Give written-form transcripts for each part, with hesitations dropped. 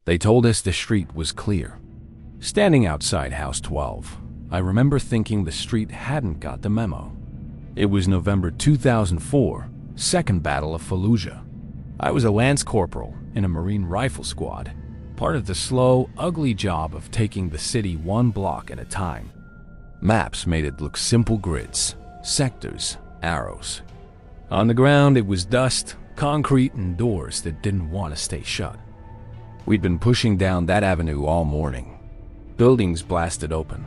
They told us the street was clear. Standing outside House 12, I remember thinking the street hadn't got the memo. It was November 2004, Second Battle of Fallujah. I was a lance corporal in a Marine rifle squad, part of the slow, ugly job of taking the city one block at a time. Maps made it look simple grids, sectors, arrows. On the ground, it was dust, concrete, and doors that didn't want to stay shut. We'd been pushing down that avenue all morning. Buildings blasted open,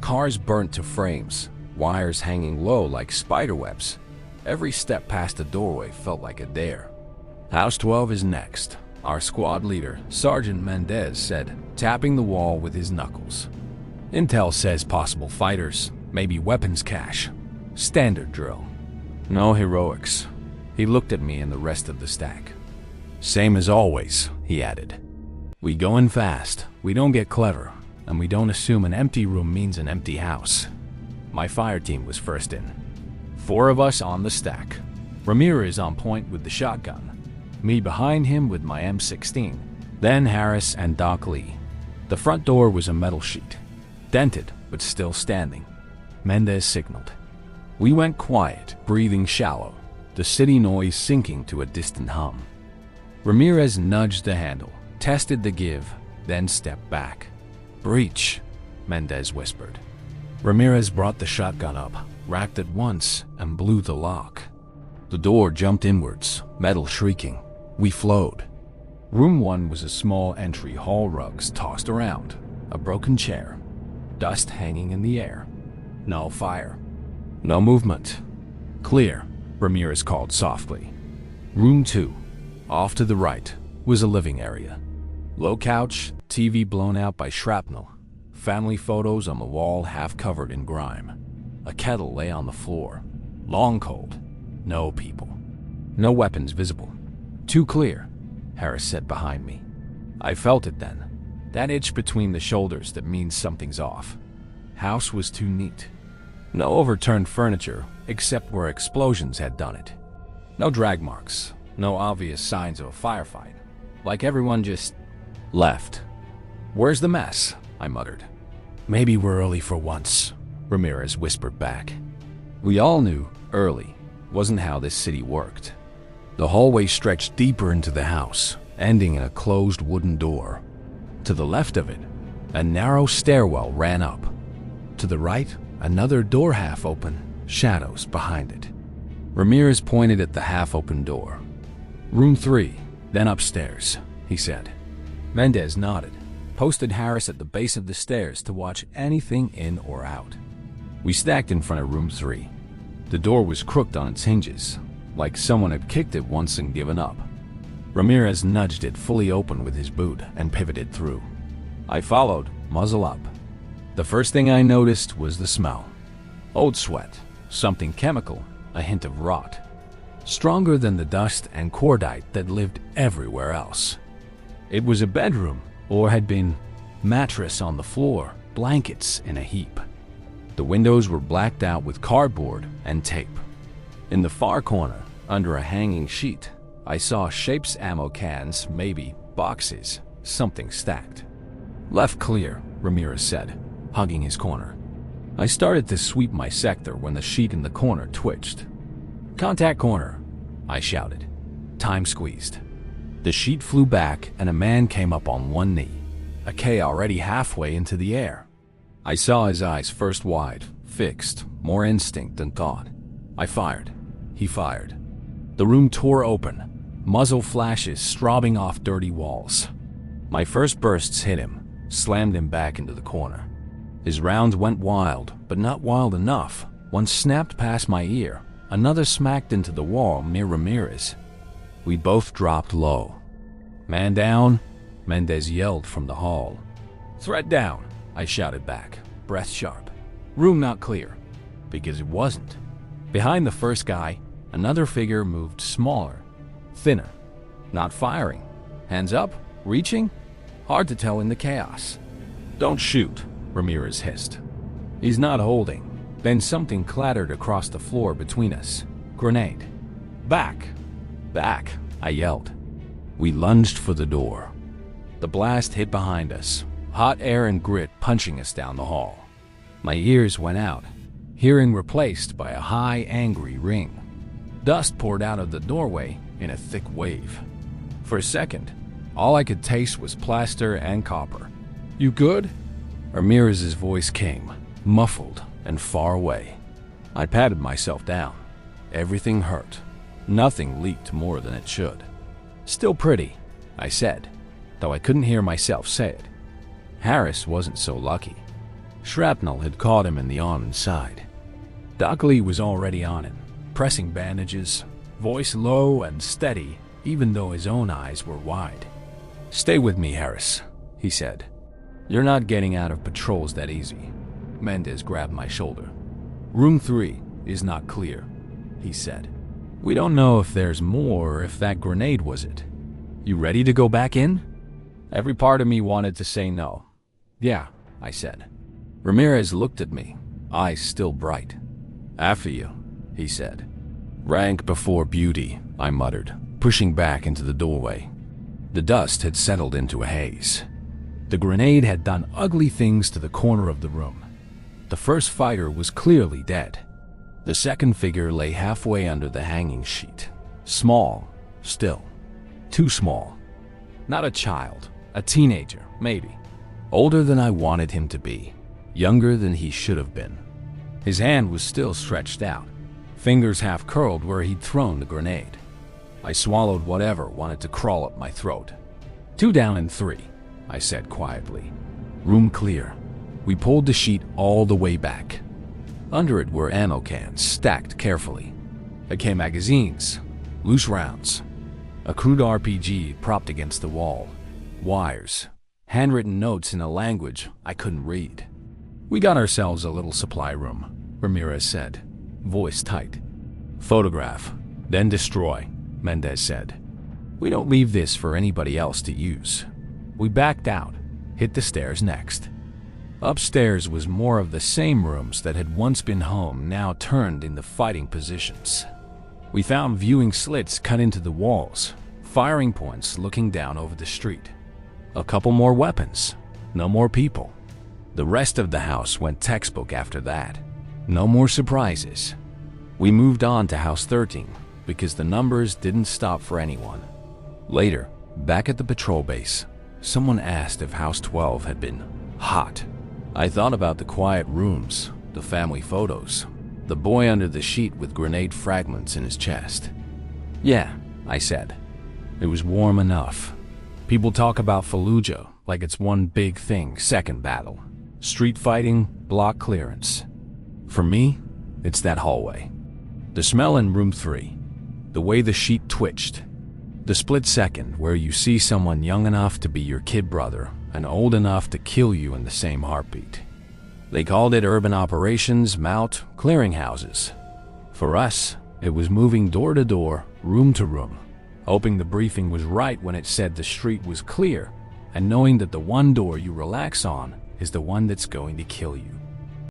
cars burnt to frames, wires hanging low like spiderwebs. Every step past the doorway felt like a dare. House 12 is next, our squad leader, Sergeant Mendez, said, tapping the wall with his knuckles. Intel says possible fighters, maybe weapons cache. Standard drill. No heroics. He looked at me and the rest of the stack. Same as always, he added. We go in fast, we don't get clever, and we don't assume an empty room means an empty house. My fire team was first in. 4 of us on the stack. Ramirez on point with the shotgun. Me behind him with my M16. Then Harris and Doc Lee. The front door was a metal sheet. Dented, but still standing. Mendez signaled. We went quiet, breathing shallow, the city noise sinking to a distant hum. Ramirez nudged the handle, tested the give, then stepped back. Breach, Mendez whispered. Ramirez brought the shotgun up, racked it once, and blew the lock. The door jumped inwards, metal shrieking. We flowed. Room 1 was a small entry, hall rugs tossed around, a broken chair, dust hanging in the air. No fire. No movement. Clear, Ramirez called softly. Room 2, off to the right, was a living area. Low couch, TV blown out by shrapnel, family photos on the wall half covered in grime. A kettle lay on the floor, long cold. No people. No weapons visible. Too clear, Harris said behind me. I felt it then. That itch between the shoulders that means something's off. House was too neat. No overturned furniture, except where explosions had done it. No drag marks, no obvious signs of a firefight. Like everyone just left. Where's the mess? I muttered. Maybe we're early for once, Ramirez whispered back. We all knew early wasn't how this city worked. The hallway stretched deeper into the house, ending in a closed wooden door. To the left of it, a narrow stairwell ran up. To the right, another door half open, shadows behind it. Ramirez pointed at the half-open door. Room 3, then upstairs, he said. Mendez nodded, posted Harris at the base of the stairs to watch anything in or out. We stacked in front of room 3. The door was crooked on its hinges, like someone had kicked it once and given up. Ramirez nudged it fully open with his boot and pivoted through. I followed, muzzle up. The first thing I noticed was the smell. Old sweat, something chemical, a hint of rot. Stronger than the dust and cordite that lived everywhere else. It was a bedroom, or had been. Mattress on the floor, blankets in a heap. The windows were blacked out with cardboard and tape. In the far corner, under a hanging sheet, I saw shapes, ammo cans, maybe boxes, something stacked. Left clear, Ramirez said, hugging his corner. I started to sweep my sector when the sheet in the corner twitched. Contact corner, I shouted. Time squeezed. The sheet flew back and a man came up on one knee, a K already halfway into the air. I saw his eyes first wide, fixed, more instinct than thought. I fired. He fired. The room tore open, muzzle flashes straubing off dirty walls. My first bursts hit him, slammed him back into the corner. His rounds went wild, but not wild enough. One snapped past my ear, another smacked into the wall near Ramirez. We both dropped low. Man down, Mendez yelled from the hall. Threat down, I shouted back, breath sharp. Room not clear, because it wasn't. Behind the first guy, another figure moved smaller, thinner, not firing. Hands up, reaching? Hard to tell in the chaos. Don't shoot, Ramirez hissed. He's not holding. Then something clattered across the floor between us. Grenade. Back. Back, I yelled. We lunged for the door. The blast hit behind us, hot air and grit punching us down the hall. My ears went out, hearing replaced by a high, angry ring. Dust poured out of the doorway in a thick wave. For a second, all I could taste was plaster and copper. "You good?" Ramirez's voice came, muffled and far away. I patted myself down. Everything hurt. Nothing leaked more than it should. "Still pretty," I said, though I couldn't hear myself say it. Harris wasn't so lucky. Shrapnel had caught him in the arm and side. Dockley was already on him, pressing bandages, voice low and steady, even though his own eyes were wide. "Stay with me, Harris," he said. "You're not getting out of patrols that easy." Mendez grabbed my shoulder. "Room 3 is not clear," he said. "We don't know if there's more or if that grenade was it. You ready to go back in?" Every part of me wanted to say no. "Yeah," I said. Ramirez looked at me, eyes still bright. "After you," he said. "Rank before beauty," I muttered, pushing back into the doorway. The dust had settled into a haze. The grenade had done ugly things to the corner of the room. The first fighter was clearly dead. The second figure lay halfway under the hanging sheet. Small, still. Too small. Not a child, a teenager, maybe. Older than I wanted him to be. Younger than he should have been. His hand was still stretched out, fingers half curled where he'd thrown the grenade. I swallowed whatever wanted to crawl up my throat. 2 down and 3, I said quietly. Room clear. We pulled the sheet all the way back. Under it were ammo cans stacked carefully. AK magazines, loose rounds, a crude RPG propped against the wall, wires, handwritten notes in a language I couldn't read. "We got ourselves a little supply room," Ramirez said, voice tight. "Photograph, then destroy," Mendez said. "We don't leave this for anybody else to use." We backed out, hit the stairs next. Upstairs was more of the same rooms that had once been home, now turned into fighting positions. We found viewing slits cut into the walls, firing points looking down over the street. A couple more weapons, no more people. The rest of the house went textbook after that. No more surprises. We moved on to House 13 because the numbers didn't stop for anyone. Later, back at the patrol base, someone asked if House 12 had been hot. I thought about the quiet rooms, the family photos, the boy under the sheet with grenade fragments in his chest. "Yeah," I said. "It was warm enough. People talk about Fallujah like it's one big thing, second battle. Street fighting, block clearance. For me, it's that hallway. The smell in room 3, the way the sheet twitched, the split second where you see someone young enough to be your kid brother and old enough to kill you in the same heartbeat. They called it urban operations, MOUT, clearinghouses. For us, it was moving door to door, room to room, hoping the briefing was right when it said the street was clear, and knowing that the one door you relax on is the one that's going to kill you.